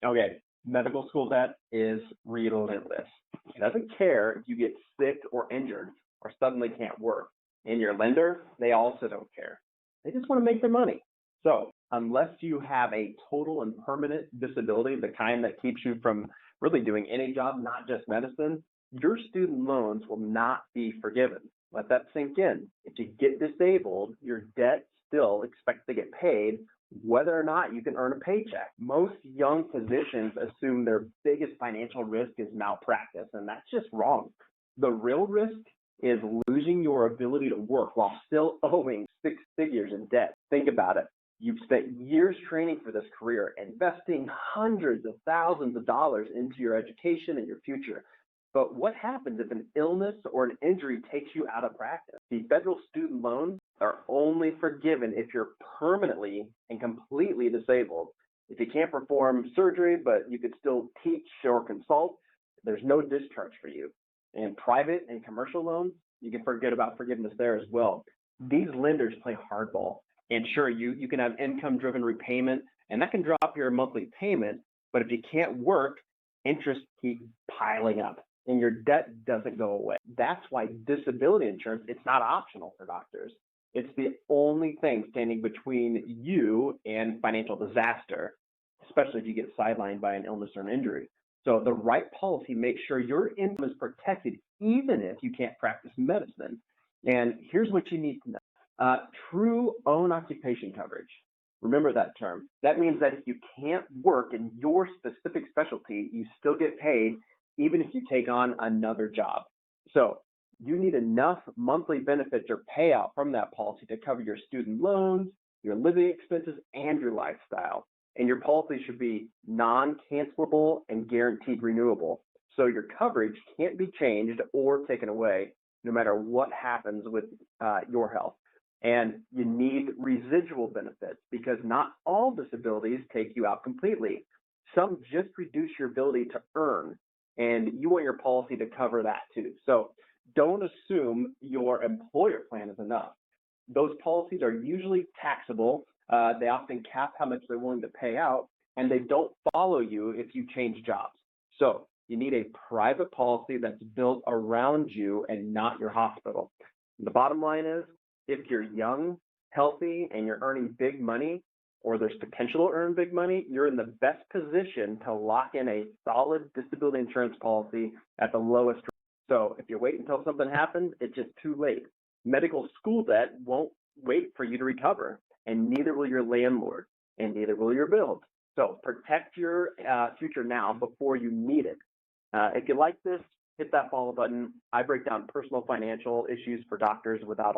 Okay, medical school debt is relentless. It doesn't care if you get sick or injured or suddenly can't work. And your lender, they also don't care. They just want to make their money. So, unless you have a total and permanent disability, the kind that keeps you from really doing any job, not just medicine, your student loans will not be forgiven. Let that sink in. If you get disabled, your debt still expects to get paid whether or not you can earn a paycheck. Most young physicians assume their biggest financial risk is malpractice, and that's just wrong. The real risk is losing your ability to work while still owing six figures in debt. Think about it. You've spent years training for this career, investing hundreds of thousands of dollars into your education and your future. But what happens if an illness or an injury takes you out of practice? The federal student loans are only forgiven if you're permanently and completely disabled. If you can't perform surgery, but you could still teach or consult, there's no discharge for you. And private and commercial loans, you can forget about forgiveness there as well. These lenders play hardball. And sure, you can have income-driven repayment, and that can drop your monthly payment, but if you can't work, interest keeps piling up and your debt doesn't go away. That's why disability insurance, it's not optional for doctors. It's the only thing standing between you and financial disaster, especially if you get sidelined by an illness or an injury. So the right policy makes sure your income is protected even if you can't practice medicine. And here's what you need to know. True own occupation coverage. Remember that term. That means that if you can't work in your specific specialty, you still get paid even if you take on another job. So you need enough monthly benefits or payout from that policy to cover your student loans, your living expenses, and your lifestyle. And your policy should be non-cancelable and guaranteed renewable. So your coverage can't be changed or taken away no matter what happens with your health. And you need residual benefits because not all disabilities take you out completely. Some just reduce your ability to earn, and you want your policy to cover that too. So don't assume your employer plan is enough. Those policies are usually taxable. They often cap how much they're willing to pay out, and they don't follow you if you change jobs. So you need a private policy that's built around you and not your hospital. The bottom line is, if you're young, healthy, and you're earning big money, or there's potential to earn big money, you're in the best position to lock in a solid disability insurance policy at the lowest rate. So if you wait until something happens, it's just too late. Medical school debt won't wait for you to recover, and neither will your landlord, and neither will your bills. So protect your future now before you need it. If you like this, hit that follow button. I break down personal financial issues for doctors without